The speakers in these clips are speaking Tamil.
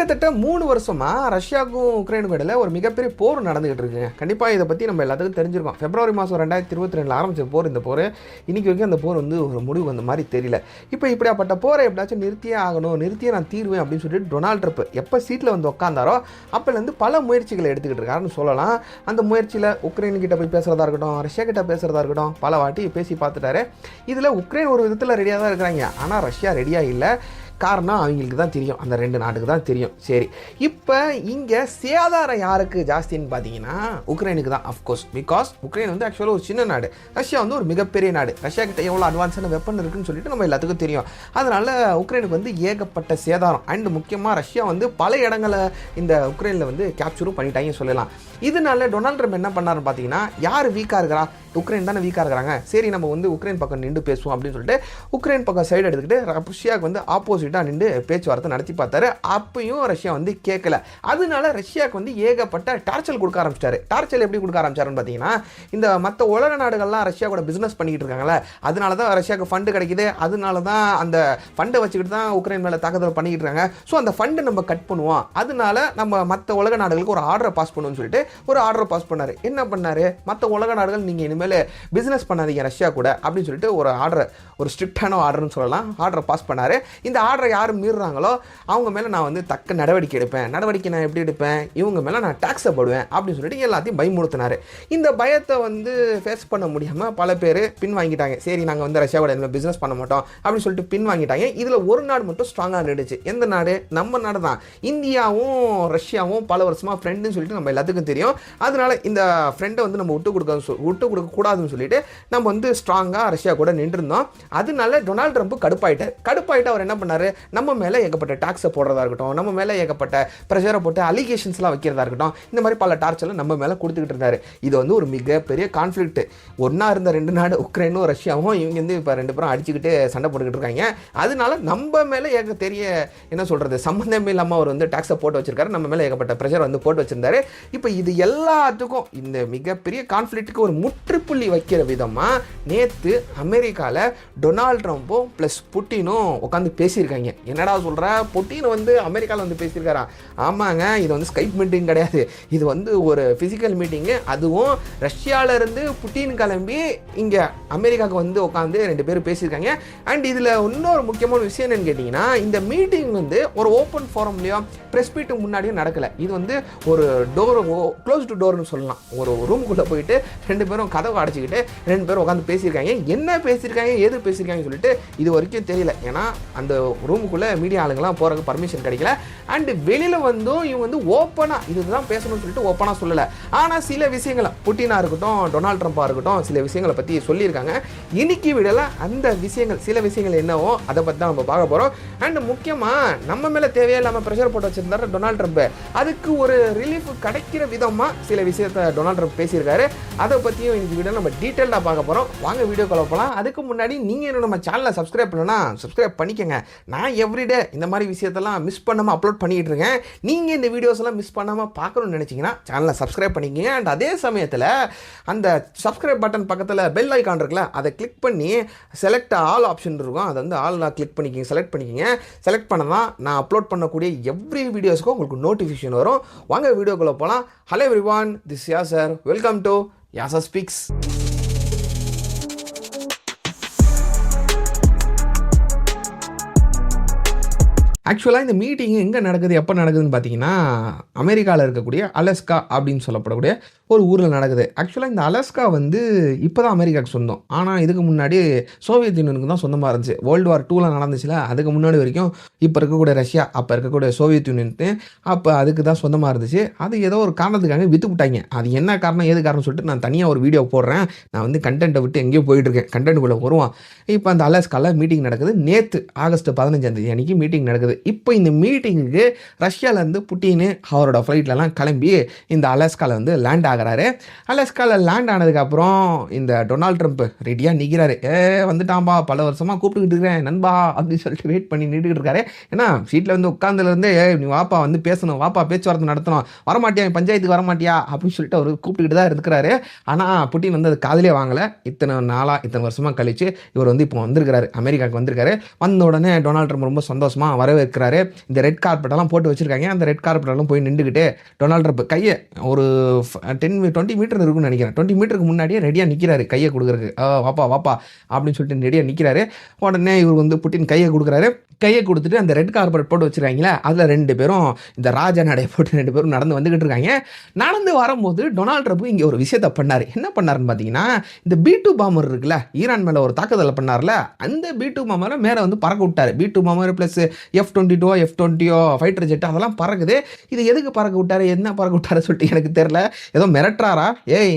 கிட்டத்தட்ட 3 வருஷமா ரஷ்யாவுக்கும் உக்ரைனுக்கும் இடையில ஒரு மிகப்பெரிய போர் நடந்துகிட்டு இருக்குங்க. கண்டிப்பாக இதை பற்றி நம்ம எல்லாத்துக்கும் தெரிஞ்சிருக்கோம். பிப்ரவரி மாதம் 2022 ஆரம்பிச்ச போர். இந்த போர் இன்னைக்கு வரைக்கும் அந்த போர் வந்து ஒரு முடிவு வந்த மாதிரி தெரியல. இப்போ இப்படியாப்பட்ட போரை எப்படியாச்சும் நிறுத்தியே ஆகணும், நிறுத்தியே நான் தீர்வேன் அப்படின்னு சொல்லிட்டு டொனால்ட் ட்ரம்ப் எப்போ சீட்டில் வந்து உட்காந்தாரோ அப்போலேருந்து பல முயற்சிகளை எடுத்துக்கிட்டு இருக்காருன்னு சொல்லலாம். அந்த முயற்சியில் உக்ரைன் கிட்ட போய் பேசுகிறதா இருக்கட்டும், ரஷ்யா கிட்ட பேசுகிறதா இருக்கட்டும், பல வாட்டி பேசி பார்த்துட்டாரு. இதில் உக்ரைன் ஒரு விதத்தில் ரெடியாக தான் இருக்கிறாங்க, ஆனால் ரஷ்யா ரெடியாக இல்லை. காரணம் அவங்களுக்கு தான் தெரியும், அந்த 2 நாட்டுக்கு தான் தெரியும். சரி, இப்போ இங்கே சேதாரம் யாருக்கு ஜாஸ்தின்னு பார்த்தீங்கன்னா உக்ரைனுக்கு தான். அஃப்கோர்ஸ், பிகாஸ் உக்ரைன் வந்து ஆக்சுவலாக ஒரு சின்ன நாடு, ரஷ்யா வந்து ஒரு மிகப்பெரிய நாடு. ரஷ்யா கிட்ட எவ்வளோ அட்வான்ஸான வெப்பன் இருக்குன்னு சொல்லிட்டு நம்ம எல்லாத்துக்கும் தெரியும். அதனால உக்ரைனுக்கு வந்து ஏகப்பட்ட சேதாரம். அண்ட் முக்கியமாக ரஷ்யா வந்து பல இடங்களை இந்த உக்ரைனில் வந்து கேப்சரும் பண்ணிட்டாங்க சொல்லலாம். இதனால டொனால்ட் ட்ரம்ப் என்ன பண்ணாருன்னு பார்த்தீங்கன்னா, யார் வீக்காக இருக்கிறா, உக்ரைன் தானே வீக்காக இருக்கிறாங்க, சரி நம்ம வந்து உக்ரைன் பக்கம் நின்று பேசுவோம் அப்படின்னு சொல்லிட்டு உக்ரைன் பக்கம் சைடு எடுத்துக்கிட்டு ரஷ்யாவுக்கு வந்து ஆப்போசிட்டாக நின்று பேச்சுவார்த்தை நடத்தி பார்த்தாரு. அப்பயும் ரஷ்யா வந்து கேட்கல. அதனால ரஷ்யாவுக்கு வந்து ஏகப்பட்ட டார்ச்சல் கொடுக்க ஆரம்பிச்சிட்டாரு. டார்ச்சல் எப்படி கொடுக்க ஆரம்பிச்சாருன்னு பார்த்தீங்கன்னா, இந்த மற்ற உலக நாடுகள்லாம் ரஷ்யா கூட பிஸ்னஸ் பண்ணிக்கிட்டு இருக்காங்களே, அதனால தான் ரஷ்யாவுக்கு ஃபண்டு கிடைக்குது, அதனால தான் அந்த ஃபண்டை வச்சுக்கிட்டு தான் உக்ரைன் மேலே தாக்குதல் பண்ணிக்கிட்டு இருக்காங்க. ஸோ அந்த ஃபண்டை நம்ம கட் பண்ணுவோம், அதனால நம்ம மற்ற உலக நாடுகளுக்கு ஒரு ஆர்டரை பாஸ் பண்ணுவோம்னு சொல்லிட்டு ஒரு ஆர்டரை பாஸ் பண்ணாரு. என்ன பண்ணாரு, மற்ற உலக நாடுகள் நீங்கள் இனிமேல் பிஸ்னஸ் பண்ணாதீங்க ரஷ்யா கூட அப்படின்னு சொல்லிட்டு ஒரு ஆர்டர், ஒரு ஸ்ட்ரிக்டான ஆர்டர்னு சொல்லலாம், ஆர்டரை பாஸ் பண்ணாரு. இந்த ஆர்டரை யார் மீறுறாங்களோ அவங்க மேலே நான் வந்து தக்க நடவடிக்கை எடுப்பேன். நடவடிக்கை நான் எப்படி எடுப்பேன், இவங்க மேலே நான் டாக்ஸை போடுவேன் அப்படின்னு சொல்லிட்டு எல்லாத்தையும் பயமுறுத்தினாரு. இந்த பயத்தை வந்து ஃபேஸ் பண்ண முடியாமல் பல பேர் பின் வாங்கிட்டாங்க. சரி, நாங்கள் வந்து ரஷ்யா கூட இனிமேல் பிஸ்னஸ் பண்ண மாட்டோம் அப்படின்னு சொல்லிட்டு பின் வாங்கிட்டாங்க. இதில் ஒரு நாடு மட்டும் ஸ்ட்ராங்காக நின்றுச்சு. எந்த நாடு, நம்ம நாடு தான். இந்தியாவும் ரஷ்யாவும் பல வருஷமாக ஃப்ரெண்டுன்னு சொல்லிட்டு நம்ம எல்லாத்துக்கும் தெரியும். அதனால இந்த ஃப்ரெண்டை வந்து நம்ம விட்டு கொடுக்க கூடாதுன்னு சொல்லிட்டு நம்ம வந்து ஸ்ட்ராங்காக ரஷ்யா கூட நின்றுருந்தோம். அதனால டொனால்ட் ட்ரம்ப் கடுப்பாயிட்டு அவர் என்ன பண்ணாரு, நம்ம மேலே ஏகப்பட்ட டாக்ஸை போடுறதா இருக்கட்டும், நம்ம மேலே ஏகப்பட்ட ப்ரெஷரை போட்டு அலிகேஷன்ஸ்லாம் வைக்கிறதா இருக்கட்டும், இந்த மாதிரி பல டார்ச்சர்லாம் நம்ம மேலே கொடுத்துக்கிட்டு இருந்தாரு. இது வந்து ஒரு மிகப்பெரிய கான்ஃப்ளிக்ட். ஒன்றா இருந்த 2 நாடு உக்ரைனும் ரஷ்யாவும் இவங்க வந்து இப்போ 2 பேரும் அடிச்சுக்கிட்டு சண்டை போட்டுக்கிட்டு இருக்காங்க. அதனால நம்ம மேலே தெரிய என்ன சொல்கிறது, சம்மந்தமே இல்லாமல் அவர் வந்து டாக்ஸை போட்டு வச்சிருக்காரு, நம்ம மேலே ஏகப்பட்ட ப்ரெஷர் வந்து போட்டு வச்சிருந்தாரு. இப்போ இது எல்லாத்துக்கும் இந்த மிகப்பெரிய கான்ஃப்ளிக்ட்டுக்கு ஒரு முற்றுப்புள்ளி வைக்கிற விதமாக நேற்று அமெரிக்காவில் டொனால்ட் ட்ரம்ப்பும் ப்ளஸ் புட்டினும் உட்காந்து பேசியிருக்காங்க. என்னடா சொல்கிற, புட்டின் வந்து அமெரிக்காவில் வந்து பேசியிருக்காரா? ஆமாங்க, இது வந்து ஸ்கைப் மீட்டிங் கிடையாது, இது வந்து ஒரு ஃபிசிக்கல் மீட்டிங்கு. அதுவும் ரஷ்யாவிலேருந்து புட்டின் கிளம்பி இங்கே அமெரிக்காவுக்கு வந்து உட்காந்து 2 பேரும் பேசியிருக்காங்க. அண்ட் இதில் இன்னொரு முக்கியமான விஷயம் என்னன்னு கேட்டிங்கன்னா, இந்த மீட்டிங் வந்து ஒரு ஓப்பன் ஃபாரம்லையோ ப்ரெஸ் மீட்டுக்கு முன்னாடியும் நடக்கலை. இது வந்து ஒரு க்ளோஸ்டு டோர்னு சொல்லலாம். ஒரு ரூமுக்குள்ளே போயிட்டு 2 பேரும் கதவை அடைச்சிக்கிட்டு 2 பேரும் உட்காந்து பேசியிருக்காங்க. என்ன பேசியிருக்காங்க, ஏது பேசியிருக்காங்கன்னு சொல்லிட்டு இது வரைக்கும் தெரியல. ஏன்னா அந்த ரூமுக்குள்ளே மீடியா ஆளுங்கெல்லாம் போகிறதுக்கு பர்மிஷன் கிடைக்கல. அண்டு வெளியில் வந்தும் இவங்க வந்து ஓப்பனாக இதுதான் பேசணும்னு சொல்லிட்டு ஓப்பனாக சொல்லலை. ஆனால் சில விஷயங்களை புட்டினாக இருக்கட்டும், டொனால்ட் ட்ரம்ப்பாக இருக்கட்டும், சில விஷயங்களை பற்றி சொல்லியிருக்காங்க. இன்னைக்கு விடல அந்த விஷயங்கள், சில விஷயங்கள் என்னவோ அதை பற்றி தான் நம்ம பார்க்க போகிறோம். அண்டு முக்கியமாக நம்ம மேலே தேவையில்லாமல் ப்ரெஷர் போட்டு வச்சிருந்தாரு டொனால்ட் ட்ரம்ப். அதுக்கு ஒரு ரிலீஃப் கிடைக்கிற விதமாக சில விஷயத்தை டொனால்ட் ட்ரம்ப் பேசியிருக்காரு. அதை பற்றியும் இந்த வீடியோ நம்ம டீட்டெயிலாக பார்க்க போகிறோம். வாங்க வீடியோ கால் போகலாம். அதுக்கு முன்னாடி நீங்கள் இன்னும் நம்ம சேனலை சப்ஸ்கிரைப் பண்ணணும்னா சப்ஸ்கிரைப் பண்ணிக்கங்க. நான் எவ்ரிடே இந்த மாதிரி விஷயத்தெல்லாம் மிஸ் பண்ணாமல் அப்லோட் பண்ணிகிட்டு இருக்கேன். நீங்கள் இந்த வீடியோஸ் எல்லாம் மிஸ் பண்ணாமல் பார்க்கணும்னு நினச்சிங்கன்னா சேனலை சப்ஸ்கிரைப் பண்ணிக்கங்க. அண்ட் அதே சமயத்தில் அந்த சப்ஸ்கிரைப் பட்டன் பக்கத்தில் பெல் ஐக்கான் இருக்குல்ல, அதை கிளிக் பண்ணி செலக்ட் ஆல் ஆப்ஷன் இருக்கும், அதை வந்து ஆல் கிளிக் பண்ணிக்கிங்க, செலக்ட் பண்ணிக்கிங்க. செலக்ட் பண்ணதான் நான் அப்லோட் பண்ணக்கூடிய எவ்ரி வீடியோஸ்க்கும் உங்களுக்கு நோட்டிஃபிகேஷன் வரும். வாங்க வீடியோக்குள்ளே போகலாம். Hello everyone, this Yasar. Welcome to Yasar speaks. ஆக்சுவலாக இந்த மீட்டிங் எங்கே நடக்குது, எப்போ நடக்குதுன்னு பார்த்தீங்கன்னா, அமெரிக்காவில் இருக்கக்கூடிய அலஸ்கா அப்படின்னு சொல்லப்படக்கூடிய ஒரு ஊரில் நடக்குது. ஆக்சுவலாக இந்த அலஸ்கா வந்து இப்போ தான் அமெரிக்காவுக்கு சொந்தம். ஆனால் இதுக்கு முன்னாடி சோவியத் யூனியனுக்கு தான் சொந்தமாக இருந்துச்சு. வேர்ல்டு வார் 2 நடந்துச்சுல, அதுக்கு முன்னாடி வரைக்கும் இப்போ இருக்கக்கூடிய ரஷ்யா, அப்போ இருக்கக்கூடிய சோவியத் யூனியனுக்கு அப்போ அதுக்கு தான் சொந்தமாக இருந்துச்சு. அது ஏதோ ஒரு காரணத்துக்காக விற்று விட்டாங்க. அது என்ன காரணம், ஏது காரணம் சொல்லிட்டு நான் தனியாக ஒரு வீடியோ போடுறேன். நான் வந்து கண்டென்ட்டை விட்டு எங்கேயோ போயிட்டுருக்கேன், கண்டென்ட்டுக்குள்ளே வருவான். இப்போ அந்த அலஸ்காவில் மீட்டிங் நடக்குது. நேற்று ஆகஸ்ட் 15 அன்றைக்கி மீட்டிங் நடக்குது. இப்போ இந்த மீட்டிங்குக்கு ரஷ்யாவிலேருந்து புட்டின் அவரோட ஃப்ளைட்லலாம் கிளம்பி இந்த அலாஸ்காவில் வந்து லேண்ட் ஆகிறாரு. அலாஸ்காவில் லேண்ட் ஆனதுக்கப்புறம் இந்த டொனால்ட் ட்ரம்ப் ரெடியாக நிற்கிறாரு. வந்துட்டாம்பா, பல வருஷமாக கூப்பிட்டுக்கிட்டு இருக்கிறேன் நண்பா அப்படின்னு சொல்லிட்டு வெயிட் பண்ணி நின்றுக்கிட்டு இருக்காரு. ஏன்னா சீட்டில் வந்து உட்காந்துலேருந்து நீ வாப்பா வந்து பேசணும், வாப்பா பேச்சுவார்த்தை நடத்தணும், வரமாட்டியா பஞ்சாயத்துக்கு வரமாட்டியா அப்படின்னு சொல்லிட்டு அவர் கூப்பிட்டுக்கிட்டு தான் இருக்கிறாரு. ஆனால் புட்டின் வந்து அது காதலே வாங்கலை. இத்தனை வருஷமாக கழிச்சு இவர் வந்து இப்போ வந்திருக்கிறாரு, அமெரிக்காவுக்கு வந்திருக்காரு. வந்த உடனே டொனால்ட் ட்ரம்ப் ரொம்ப சந்தோஷமாக வரவேற்கிறார். இருக்கிறாரு. இந்த ரெட் கார்பெட்டெல்லாம் போட்டு வச்சுருக்காங்க. அந்த ரெட் கார்பெட்டெல்லாம் போய் நின்றுக்கிட்டு டொனால்ட் ட்ரம்ப் கையை ஒரு 20 மீட்டர் இருக்குன்னு நினைக்கிறேன், 20 மீட்டருக்கு முன்னாடியே ரெடியாக நிற்கிறாரு கையை கொடுக்குறதுக்கு. வாப்பா வாப்பா அப்படின்னு சொல்லிட்டு ரெடியாக நிற்கிறாரு. உடனே இவர் வந்து புட்டின் கையை கொடுக்குறாரு. கையை கொடுத்துட்டு அந்த ரெட் கார்பெட் போட்டு வச்சுருக்காங்களே, அதில் 2 பேரும் இந்த ராஜ நடையை போட்டு 2 பேரும் நடந்து வந்துக்கிட்டு இருக்காங்க. நடந்து வரும்போது டொனால்ட் ட்ரம்ப் இங்கே ஒரு விஷயத்தை பண்ணார். என்ன பண்ணாருன்னு பார்த்தீங்கன்னா, இந்த B2 பாம்பர் இருக்குல்ல, ஈரான் மேலே ஒரு தாக்குதலை பண்ணார்ல, அந்த B2 பாம்பரை மேலே வந்து பறக்க விட்டார். B2 பாம்பர் plus F-22 F-20 fighter jet அதெல்லாம் பறக்குது. இது எதுக்கு பறக்க விட்டாரு, என்ன பறக்க விட்டாரு சொல்லிட்டு எனக்கு தெரியல. ஏதோ மிரட்டுறாரா,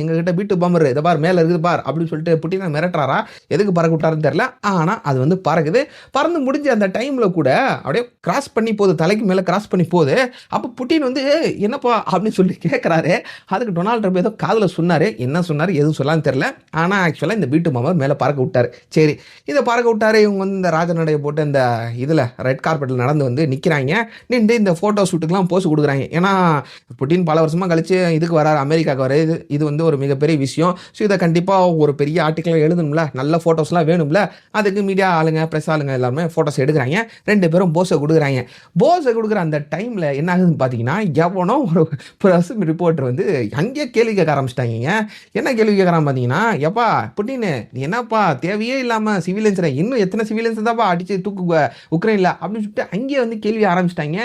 எங்ககிட்ட B2 பாம்பர் இதை பார் மேலே இருக்குது பார் அப்படின்னு சொல்லிட்டு புட்டினை மிரட்டுறாரா, எதுக்கு பறக்க விட்டாருன்னு தெரியல. ஆனால் அது வந்து பறக்குது. பறந்து முடிஞ்ச அந்த டைமில் கூட அப்படியே கிராஸ் பண்ணி போகுது, தலைக்கு மேலே கிராஸ் பண்ணி போகுது. அப்போ புட்டின் வந்து என்னப்பா அப்படின்னு சொல்லி கேட்குறாரு. அதுக்கு டொனால்ட் ட்ரம்ப் ஏதோ காதில் சொன்னார். என்ன சொன்னார் எதுவும் சொல்லான்னு தெரியல. ஆனால் ஆக்சுவலாக இந்த B2 பாம்பர் மேலே பறக்க விட்டார். சரி, இதை பறக்க விட்டார். இவங்க வந்து இந்த ராஜநடையை போட்டு இந்த இதில் ரெட் கார்பெட்டில் நடந்து வந்து நிற்கிறாங்க. நின்று இந்த ஃபோட்டோ ஷூட்டுக்கெலாம் போஸ் கொடுக்குறாங்க. ஏன்னா புட்டின் பல வருஷமாக கழிச்சு இதுக்கு வராரு, அமெரிக்காவுக்கு வராது. இது வந்து ஒரு மிகப்பெரிய விஷயம். ஸோ இதை கண்டிப்பாக ஒரு பெரிய ஆர்டிக்கலாக எழுதணும்ல, நல்ல ஃபோட்டோஸ்லாம் வேணும்ல. அதுக்கு மீடியா ஆளுங்க, ப்ரெஸ் ஆளுங்க எல்லாருமே ஃபோட்டோஸ் எடுக்கிறாங்க. 2 பேரும் போஸை கொடுக்குறாங்க. போஸை கொடுக்குற அந்த டைமில் என்ன ஆகுதுன்னு பார்த்தீங்கன்னா, எவனோ ஒரு ப்ரெஸ் ரிப்போர்ட்டர் வந்து அங்கேயே கேள்வி கேட்க ஆரம்பிச்சிட்டாங்க. என்ன கேள்வி கேட்குறான்னு பார்த்தீங்கன்னா, எப்பா புட்டின் நீ என்னப்பா தேவையே இல்லாமல் சிவிலியன்ஸை இன்னும் எத்தனை சிவிலியன்ஸ் தான்ப்பா அடித்து தூக்கு உக்ரைனில் அப்படின்னு சொல்லிட்டு அங்கேயே வந்து கேள்வி ஆரம்பிச்சிட்டாங்க.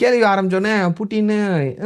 கேள்வி ஆரம்பித்தோடனே புட்டின்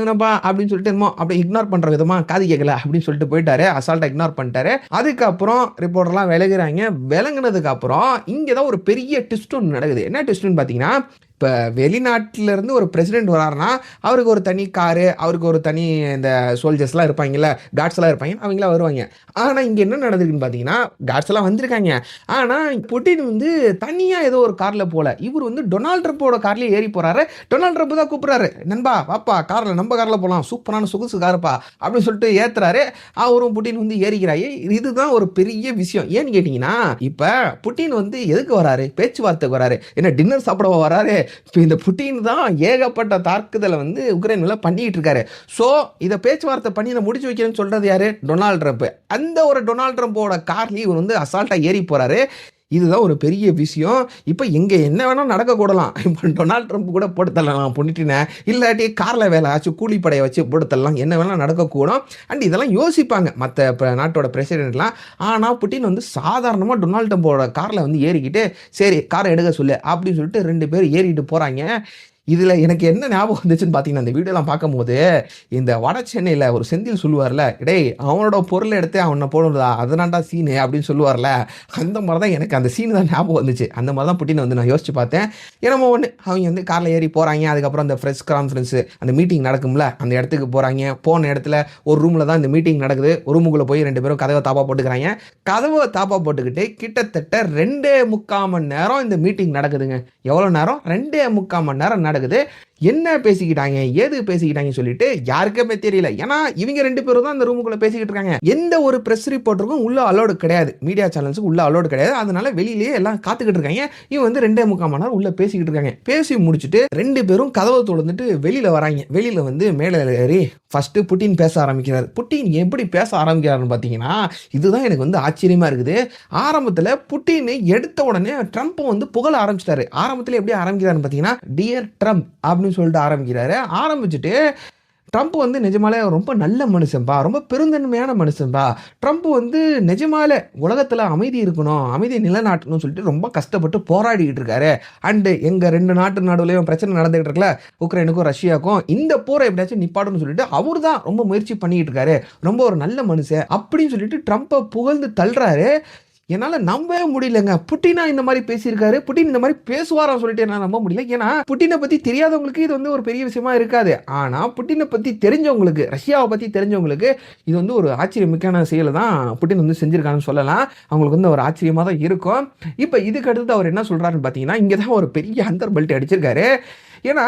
என்னப்பா அப்படின்னு சொல்லிட்டு என்னமோ அப்படியே இக்னோர் பண்ணுற விதமாக காது கேட்கல அப்படின்னு சொல்லிட்டு போயிட்டாரு. அசால்ட்டாக இக்னோர் பண்ணிட்டாரு. அதுக்கப்புறம் ரிப்போர்ட்டர்லாம் விலகுறாங்க. விலங்குனதுக்கு அப்புறம் இங்கே தான் ஒரு பெரிய ட்விஸ்ட் ஒன்று நடக்குது. என்ன ட்விஸ்ட்னு பார்த்தீங்கன்னா, இப்போ வெளிநாட்டிலேருந்து ஒரு பிரசிடென்ட் வராருன்னா அவருக்கு ஒரு தனி காரு, அவருக்கு ஒரு தனி இந்த சோல்ஜர்ஸ்லாம் இருப்பாங்கல்ல, கார்ட்ஸ்லாம் இருப்பாங்க, அவங்களாம் வருவாங்க. ஆனால் இங்கே என்ன நடந்திருக்குன்னு பார்த்தீங்கன்னா, கார்ட்ஸ் எல்லாம் வந்திருக்காங்க. ஆனால் புட்டின் வந்து தனியாக ஏதோ ஒரு காரில் போகல, இவர் வந்து டொனால்ட் ட்ரம்போட கார்லேயே ஏறி போகிறாரு. டொனால்ட் ட்ரம்ப் தான் கூப்பிட்றாரு, நண்பா வாப்பா காரில் நம்ம காரில் போகலாம், சூப்பரான சொகுசு காருப்பா அப்படின்னு சொல்லிட்டு ஏற்றுறாரு. அவரும் புட்டின் வந்து ஏறிக்கிறாரு. இதுதான் ஒரு பெரிய விஷயம். ஏன்னு கேட்டிங்கன்னா, இப்போ புட்டின் வந்து எதுக்கு வராரு, பேச்சுவார்த்தைக்கு வராரு, என்ன டின்னர் சாப்பிட வராரு. இப்போ இந்த புட்டின் தான் ஏகப்பட்ட தாக்குதலை வந்து உக்ரைன் மேலே பண்ணிட்டு இருக்காரு. ஸோ இதை பேச்சுவார்த்தை பண்ணி இதை முடிச்சு வைக்கிறேன்னு சொல்றது யாரு, டொனால்ட் ட்ரம்ப். அந்த ஒரு டொனால்ட் ட்ரம்போட கார்லேயே இவர் வந்து அசால்ட்டாக ஏறி போறாரு. இதுதான் ஒரு பெரிய விஷயம். இப்போ எங்கே என்ன வேணால் நடக்கக்கூடலாம். இப்போ டொனால்ட் ட்ரம்ப் கூட போட்டு தரலாம் புட்டினை, இல்லாட்டி காரில் வேலை ஆச்சு கூலிப்படையை வச்சு போட்டு தரலாம், என்ன வேணால் நடக்கக்கூடும். அண்ட் இதெல்லாம் யோசிப்பாங்க மற்ற நாட்டோட பிரசிடென்ட்லாம். ஆனால் புட்டின் வந்து சாதாரணமாக டொனால்ட் ட்ரம்போட காரில் வந்து ஏறிக்கிட்டு சரி காரை எடுக்க சொல்லு அப்படின்னு சொல்லிட்டு 2 பேர் ஏறிட்டு போகிறாங்க. இதில் எனக்கு என்ன ஞாபகம் வந்துச்சுன்னு பார்த்தீங்கன்னா, இந்த வீடியோலாம் பார்க்கும்போது இந்த வட சென்னையில் ஒரு செந்தில் சொல்லுவார்ல, டேய் அவனோட பொருளை எடுத்து அவனை போடுறதா அதனாண்டா சீனு அப்படின்னு சொல்லுவார்ல, அந்த மாதிரி தான் எனக்கு அந்த சீனு தான் ஞாபகம் வந்துச்சு. அந்த மாதிரி தான் புட்டினை வந்து நான் யோசிச்சு பார்த்தேன். என்னமோ ஒன்று அவங்க வந்து காரில் ஏறி போகிறாங்க. அதுக்கப்புறம் அந்த ப்ரெஸ் கான்ஃபரன்ஸு அந்த மீட்டிங் நடக்கும்ல, அந்த இடத்துக்கு போகிறாங்க. போன இடத்துல ஒரு ரூமில் தான் இந்த மீட்டிங் நடக்குது. ஒரு ரூமுக்குள்ளே போய் 2 பேரும் கதவை தாப்பா போட்டுக்கிறாங்க. கதவை தாப்பா போட்டுக்கிட்டு கிட்டத்தட்ட 2.25 மணி நேரம் இந்த மீட்டிங் நடக்குதுங்க. எவ்வளோ நேரம், 2.25 மணி நேரம் நடக்குது. என்ன பேசிக்கிட்டாங்க, ஏது பேசிக்கிட்டாங்கன்னு சொல்லிட்டு யாருக்குமே தெரியல. ஏன்னா இவங்க 2 பேரும் தான் அந்த ரூமுக்குள்ள பேசிக்கிட்டு இருக்காங்க. எந்த ஒரு பிரஸ் ரிப்போர்ட்டருக்கும் உள்ள அலோடு கிடையாது, மீடியா சேனல்ஸுக்கு உள்ள அலோடு கிடையாது. அதனால வெளியிலேயே எல்லாம் காத்துக்கிட்டு இருக்காங்க. இவன் வந்து 2.25 மணி நேரம் உள்ள பேசிக்கிட்டு இருக்காங்க. பேசி முடிச்சுட்டு 2 பேரும் கதவை திறந்துட்டு வெளியில வராங்க. வெளியில வந்து மேலே ஏறி ஃபர்ஸ்ட் புட்டின் பேச ஆரம்பிக்கிறார். புட்டின் எப்படி பேச ஆரம்பிக்கிறாருன்னு பார்த்தீங்கன்னா, இதுதான் எனக்கு வந்து ஆச்சரியமா இருக்குது. ஆரம்பத்தில் புட்டின் எடுத்த உடனே ட்ரம்ப் வந்து புகழ ஆரம்பிச்சிட்டாரு. ஆரம்பத்தில் எப்படி ஆரம்பிக்கிறாருன்னு பார்த்தீங்கன்னா, டியர் ட்ரம்ப் அப்படின்னு சொல்லிட்டு ஆரம்பிக்கிறாரு. ஆரம்பிச்சுட்டு ட்ரம்ப் வந்து நிஜமாலே ரொம்ப நல்ல மனுஷன்பா, ரொம்ப பெருந்தன்மையான மனுஷன்பா, ட்ரம்ப் வந்து நிஜமாலே உலகத்தில் அமைதி இருக்கணும், அமைதியை நிலைநாட்டணும்னு சொல்லிட்டு ரொம்ப கஷ்டப்பட்டு போராடிக்கிட்டு இருக்காரு. அண்டு எங்கள் 2 நாட்டு நடுவுலையும் பிரச்சனை நடந்துகிட்டு இருக்குல்ல, உக்ரைனுக்கும் ரஷ்யாவுக்கும், இந்த போரை எப்படியாச்சும் நிப்பாட்டணும்னு சொல்லிட்டு அவர் தான் ரொம்ப முயற்சி பண்ணிக்கிட்டு இருக்காரு, ரொம்ப ஒரு நல்ல மனுஷன் அப்படின்னு சொல்லிட்டு ட்ரம்ப்பை புகழ்ந்து தள்ளுறாரு. என்னால் நம்பவே முடியலங்க. புட்டினா இந்த மாதிரி பேசியிருக்காரு, புட்டின் இந்த மாதிரி பேசுவாரான்னு சொல்லிட்டு என்னால் நம்ப முடியல. ஏன்னா புட்டினை பற்றி தெரியாதவங்களுக்கு இது வந்து ஒரு பெரிய விஷயமா இருக்காது. ஆனால் புட்டினை பற்றி தெரிஞ்சவங்களுக்கு, ரஷ்யாவை பற்றி தெரிஞ்சவங்களுக்கு இது வந்து ஒரு ஆச்சரியமிக்கான செயலை தான் புட்டின் வந்து செஞ்சுருக்காங்கன்னு சொல்லலாம். அவங்களுக்கு வந்து ஒரு ஆச்சரியமாக தான் இருக்கும். இப்போ இதுக்கு அடுத்து அவர் என்ன சொல்கிறாருன்னு பார்த்தீங்கன்னா, இங்கே தான் ஒரு பெரிய அந்தர் பெல்ட் அடிச்சிருக்காரு. ஏன்னா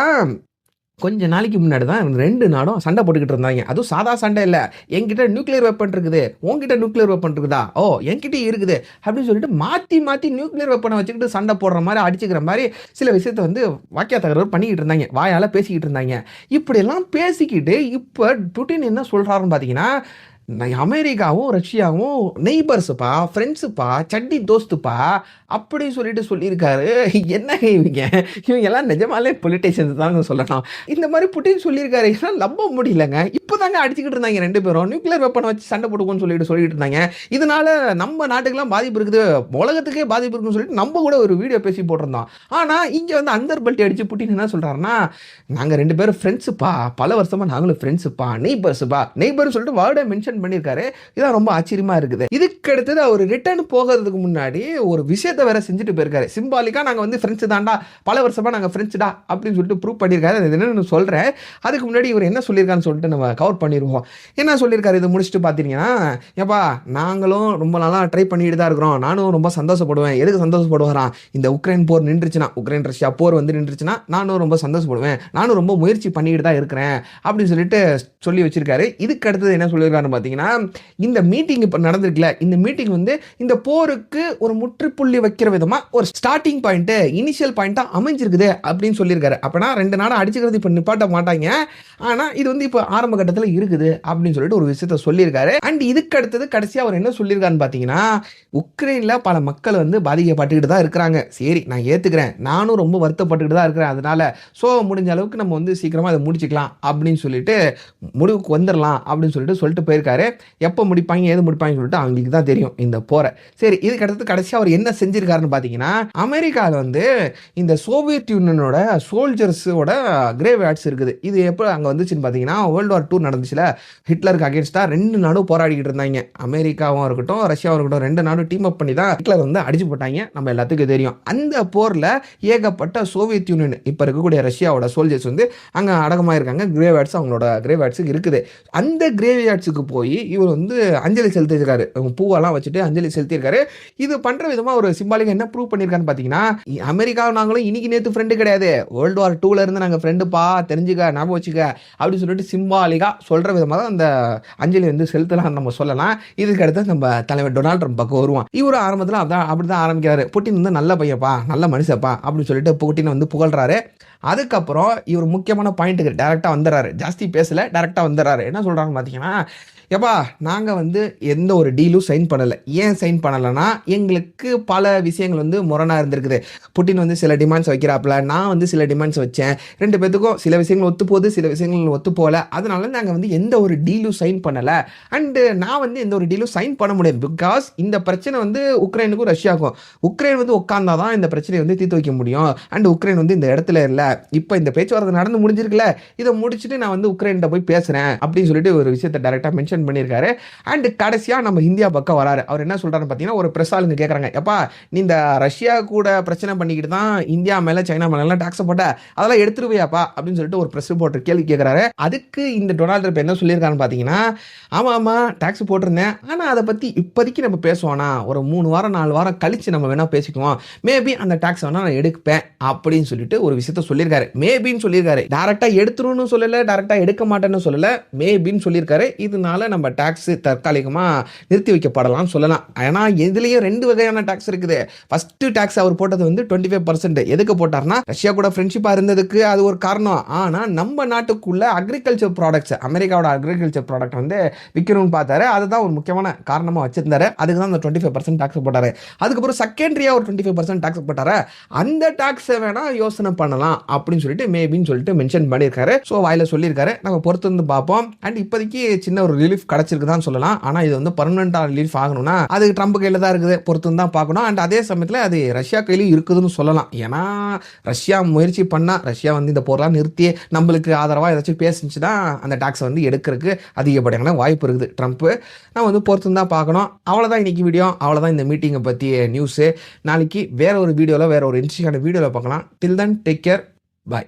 கொஞ்ச நாளைக்கு முன்னாடி தான் 2 நாடும் சண்டை போட்டுக்கிட்டு இருந்தாங்க. அதுவும் சாதா சண்டை இல்லை, என்கிட்ட நியூக்ளியர் வெப்பன் இருக்குது, உங்ககிட்ட நியூக்ளியர் வெப்பன் இருக்குதா, ஓ என்கிட்ட இருக்குது அப்படின்னு சொல்லிட்டு மாற்றி மாற்றி நியூக்ளியர் வெப்பனை வச்சுக்கிட்டு சண்டை போடுற மாதிரி அடிச்சுக்கிற மாதிரி சில விஷயத்தை வந்து வாக்கிய தகராறு பண்ணிக்கிட்டு இருந்தாங்க, வாயால் பேசிக்கிட்டு இருந்தாங்க. இப்படியெல்லாம் பேசிக்கிட்டு இப்போ புட்டின் என்ன சொல்கிறாருன்னு பார்த்தீங்கன்னா, அமெரிக்காவும் ரஷ்யாவும் நெய்பர்ஸுப்பா, ஃப்ரெண்ட்ஸுப்பா, சட்டி தோஸ்துப்பா அப்படின்னு சொல்லிட்டு சொல்லியிருக்காரு. என்ன இவங்க எல்லாம் நிஜமாலே பொலிட்டீஷியன்ஸ் தாங்க சொல்லணும். இந்த மாதிரி புட்டின் சொல்லியிருக்காரு. இதெல்லாம் நம்ப முடியலங்க. இப்போதாங்க அடிச்சுக்கிட்டு இருந்தாங்க 2 பேரும். நியூக்ளியர் வெப்பனை வச்சு சண்டை போட்டுக்கோன்னு சொல்லிட்டு இருந்தாங்க. இதனால நம்ம நாட்டுக்கெல்லாம் பாதிப்பு இருக்குது, உலகத்துக்கே பாதிப்பு இருக்குன்னு சொல்லிட்டு நம்ம கூட ஒரு வீடியோ பேசி போட்டிருந்தோம். ஆனா இங்க வந்து அந்தர் பல்ட்டி அடிச்சு புட்டின் என்ன சொல்றாருன்னா, நாங்க 2 பேரும் ஃப்ரெண்ட்ஸுப்பா, பல வருஷமா நாங்களும் ஃப்ரெண்ட்ஸுப்பா, நெய்பர்னு சொல்லிட்டு வேர்டை மென்ஷன் பண்ணியிருக்காரு. இதான் ரொம்ப ஆச்சரியமா இருக்குது. இதுக்கு அடுத்தது அவர் ரிட்டர்ன் போகிறதுக்கு முன்னாடி ஒரு விஷயத்தை வேற செஞ்சுட்டு போயிருக்காரு. சிம்பாலிக்கா நாங்க வந்து ஃப்ரெண்ட்ஸ் தான்டா, பல வருஷமா நாங்க ஃப்ரெண்ட்ஸ்டா அப்படின்னு சொல்லிட்டு ப்ரூவ் பண்ணியிருக்காரு. அது என்னன்னு சொல்றேன். அதுக்கு முன்னாடி இவர் என்ன சொல்லியிருக்கான்னு சொல்லிட்டு நம்ம கவர் பண்ணிடுவோம். என்ன சொல்லியிருக்காரு இதை முடிச்சுட்டு பார்த்தீங்கன்னா, ஏப்பா நாங்களும் ரொம்ப நாளாக ட்ரை பண்ணிட்டு தான் இருக்கிறோம், நானும் ரொம்ப சந்தோஷப்படுவேன். எதுக்கு சந்தோஷப்படுவாராம், இந்த உக்ரைன் போர் நின்றுச்சுன்னா, உக்ரைன் ரஷ்யா போர் வந்து நின்றுச்சுன்னா நானும் ரொம்ப சந்தோஷப்படுவேன், நானும் ரொம்ப முயற்சி பண்ணிட்டு தான் இருக்கிறேன் அப்படின்னு சொல்லிட்டு சொல்லி வச்சிருக்காரு. இதுக்கு அடுத்தது என்ன சொல்லியிருக்காருன்னு பார்த்தீங்கன்னா, இந்த மீட்டிங் இப்போ நடந்திருக்குல்ல, இந்த மீட்டிங் வந்து இந்த போருக்கு ஒரு முற்றுப்புள்ளி வைக்கிற விதமாக ஒரு ஸ்டார்டிங் பாயிண்ட், இனிஷியல் பாயிண்ட்டாக அமைஞ்சிருக்குது அப்படின்னு சொல்லியிருக்காரு. அப்போனா 2 நாடு அடிச்சுக்கிறது இப்போ நிப்பாட்ட மாட்டாங்க, ஆனால் இது வந்து இப்போ ஆரம்ப கட்டத்தில் இருக்குது அப்படின்னு சொல்லிட்டு ஒரு விஷயத்த சொல்லியிருக்காரு. அண்ட் இதுக்கு அடுத்தது கடைசியாக அவர் என்ன சொல்லியிருக்காருன்னு பார்த்தீங்கன்னா, உக்ரைனில் பல மக்கள் வந்து பாதிக்கப்பட்டுக்கிட்டு தான் இருக்கிறாங்க. சரி நான் ஏற்றுக்கிறேன், நானும் ரொம்ப வருத்தப்பட்டுக்கிட்டு தான் இருக்கிறேன். அதனால ஸோ முடிஞ்ச அளவுக்கு நம்ம வந்து சீக்கிரமாக அதை முடிச்சுக்கலாம் அப்படின்னு சொல்லிட்டு முடிவுக்கு வந்துடலாம் அப்படின்னு சொல்லிட்டு போயிருக்காரு. எப்போ முடிப்பாங்க ஏது முடிப்பாங்கன்னு சொல்லிட்டு அவங்களுக்கு தான் தெரியும் இந்த போரை. சரி இதுக்கு அடுத்து கடைசியாக அவர் என்ன செஞ்சிருக்காருன்னு பார்த்தீங்கன்னா, அமெரிக்காவில் வந்து இந்த சோவியத் யூனியனோட சோல்ஜர்ஸோட கிரேவ் யார்ட்ஸ் இருக்குது. இது எப்போ அங்கே வந்துச்சுன்னு பார்த்தீங்கன்னா, வேர்ல்டு வார் 2 நடந்துச்சுல, ஹிட்லருக்கு அகேன்ஸ்டாக 2 நாடும் போராடிக்கிட்டு இருந்தாங்க. அமெரிக்காவும் இருக்கட்டும் ரஷ்யாவும் இருக்கட்டும் 2 நாடும் டீம் அப் பண்ணி தான் ஹிட்லர் வந்து அடிச்சு போட்டாங்க. நம்ம எல்லாத்துக்கும் தெரியும். அந்த போரில் ஏகப்பட்ட சோவியத் யூனியன் இப்போ இருக்கக்கூடிய ரஷ்யாவோட சோல்ஜர்ஸ் வந்து அங்கே அடக்கமாக இருக்காங்க. கிரேவ் யார்ட்ஸ் அவங்களோட கிரேவ் யார்ட்ஸுக்கு இருக்குது. அந்த கிரேவ் யார்ட்ஸுக்கு போய் இவர் வந்து அஞ்சலி செலுத்தியிருக்காரு. பூவெல்லாம் வச்சுட்டு அஞ்சலி செலுத்தியிருக்காரு. இது பண்ணுற விதமாக ஒரு சிம்பாலிக்காக என்ன ப்ரூவ் பண்ணியிருக்கான்னு பார்த்தீங்கன்னா, அமெரிக்காவும் நாங்களும் இன்னைக்கு நேற்று ஃப்ரெண்டு கிடையாது, வேர்ல்டு வார் 2ல இருந்து நாங்கள் ஃப்ரெண்டுப்பா, தெரிஞ்சுக்க ஞாபகம் வச்சுக்க அப்படின்னு சொல்லிட்டு சிம்பாலிக்காக சொல்கிற விதமாக தான் அந்த அஞ்சலி வந்து செலுத்தலாம் நம்ம சொல்லலாம். இதுக்கு அடுத்து நம்ம தலைவர் டொனால்ட் ட்ரம்ப் பக்கம் வருவான். இவரும் ஆரம்பத்தில் அப்படி தான் ஆரம்பிக்கிறாரு. புட்டின் வந்து நல்ல பையப்பா, நல்ல மனுஷப்பா அப்படின்னு சொல்லிட்டு புட்டினை வந்து புகழ்றாரு. அதுக்கப்புறம் இவர் முக்கியமான பாயிண்ட்டுக்கு டேரெக்டாக வந்துடுறாரு. ஜாஸ்தி பேசலை, டேரெக்டாக வந்துடுறாரு. என்ன சொல்கிறாங்கன்னு பார்த்தீங்கன்னா, எப்பா நாங்கள் வந்து எந்த ஒரு டீலும் சைன் பண்ணலை. ஏன் சைன் பண்ணலைன்னா, எங்களுக்கு பல விஷயங்கள் வந்து முரணாக இருந்திருக்குது. புட்டின் வந்து சில டிமாண்ட்ஸ் வைக்கிறாப்புல, நான் வந்து சில டிமாண்ட்ஸ் வச்சேன். 2 பேத்துக்கும் சில விஷயங்கள் ஒத்து போகுது, சில விஷயங்கள் ஒத்து போகல. அதனால நாங்கள் வந்து எந்த ஒரு டீலும் சைன் பண்ணலை. அண்டு நான் வந்து எந்த ஒரு டீலும் சைன் பண்ண முடியாது. பிகாஸ் இந்த பிரச்சனை வந்து உக்ரைனுக்கும் ரஷ்யாவுக்கும். உக்ரைன் வந்து உட்கார்ந்தாதான் இந்த பிரச்சனையை வந்து தீர்த்து வைக்க முடியும். அண்ட் உக்ரைன் வந்து இந்த இடத்துல இல்லை. இப்போ இந்த பேச்சுவார்த்தை நடந்து முடிஞ்சிருக்குல்ல, இதை முடிச்சுட்டு நான் வந்து உக்ரைன்கிட்ட போய் பேசுகிறேன் அப்படின்னு சொல்லிட்டு ஒரு விஷயத்தை டைரெக்டாக மென்ஷன் பண்ணியிருக்காரு. அண்ட் கடைசியாக நம்ம இந்தியா பக்கம் வராரு. அவர் என்ன சொல்றாருன்னு பார்த்தீங்கன்னா, ஒரு பிரஸ் ஆளுங்க கேட்குறாங்க, எப்பா நீ இந்த ரஷ்யா கூட பிரச்சனை பண்ணிக்கிட்டு தான் இந்தியா மேலே சைனா மேலாம் டாக்ஸ் போட்ட, அதெல்லாம் எடுத்துருவியாப்பா அப்படின்னு சொல்லிட்டு ஒரு பிரஸ் ரிப்போர்ட்டர் கேள்வி கேட்குறாரு. அதுக்கு இந்த டொனால்ட் ட்ரம்ப் என்ன சொல்லியிருக்காருன்னு பார்த்தீங்கன்னா, ஆமாம் டாக்ஸ் போட்டிருந்தேன், ஆனால் அதை பற்றி இப்போதைக்கு நம்ம பேசுவோம்னா ஒரு 3 வாரம் 4 வாரம் கழிச்சு நம்ம வேணால் பேசிக்குவோம், மேபி அந்த டாக்ஸ் வேணால் நான் எடுப்பேன் அப்படின்னு சொல்லிட்டு ஒரு விஷயத்த சொல்லியிருக்காரு. மேபின்னு சொல்லியிருக்காரு. டேரெக்டாக எடுத்துருன்னு சொல்லலை, டேரெக்டாக எடுக்க மாட்டேன்னு சொல்லலை, மேபின்னு சொல்லியிருக்காரு. இதனால நம்ம டாக்ஸ் தற்காலிகமாக நிறுத்தி வைக்கப்படலாம்னு சொல்லலாம். ஏன்னா இதுலேயும் 2 வகையான டாக்ஸ் இருக்குது. ஃபர்ஸ்ட் டாக்ஸ் அவர் போட்டது வந்து 25%. எதுக்கு போட்டார்னா, ரஷ்யா கூட ஃப்ரெண்ட்ஷிப்பாக இருந்ததுக்கு அது ஒரு காரணம். ஆனால் நம்ம நாட்டுக்குள்ள அக்ரிகல்ச்சர் ப்ராடக்ட்ஸ், அமெரிக்காவோட அக்ரிகல்ச்சர் ப்ராடக்ட் வந்து விற்கணும்னு பார்த்தாரு. அதுதான் ஒரு முக்கியமான காரணமாக வச்சிருந்தாரு. அதுக்கு தான் அந்த 25% டாக்ஸ் போட்டாரு. அதுக்கப்புறம் செகண்டரியாக ஒரு 25% டாக்ஸ் போட்டாரு. அந்த டாக்ஸை வேணா யோசனை பண்ணலாம் அப்படின்னு சொல்லிட்டு மேபின்னு சொல்லிட்டு மென்ஷன் பண்ணியிருக்காரு. ஸோ வாயில சொல்லியிருக்காரு. நம்ம பொறுத்து வந்து பார்ப்போம். அண்ட் இப்போதைக்கு சின்ன ஒரு ரிலீஃப் கிடைச்சிருக்குதான் சொல்லலாம். ஆனால் இது வந்து பர்மனெண்டாக ரிலீஃப் ஆகணும்னா அது ட்ரம்ப் கையில் தான் இருக்குது, பொறுத்து தான் பார்க்கணும். அண்ட் அதே சமயத்தில் அது ரஷ்யா கையிலும் இருக்குதுன்னு சொல்லலாம். ஏன்னா ரஷ்யா முயற்சி பண்ணால், ரஷ்யா வந்து இந்த போரெலாம் நிறுத்தி நம்மளுக்கு ஆதரவாக ஏதாச்சும் பேசிச்சுன்னா அந்த டாக்ஸை வந்து எடுக்கிறதுக்கு அதிகப்படியான வாய்ப்பு இருக்குது ட்ரம்ப்பு. நம்ம வந்து பொறுத்து தான் பார்க்கணும். அவ்வளோதான் இன்னைக்கு வீடியோ, அவ்வளோதான் இந்த மீட்டிங்கை பற்றி நியூஸு. நாளைக்கு வேற ஒரு வீடியோவில் வேற ஒரு இன்ட்ரெஸ்டிங்கான வீடியோவில் பார்க்கலாம். டில் தென் டேக் கேர், பாய்.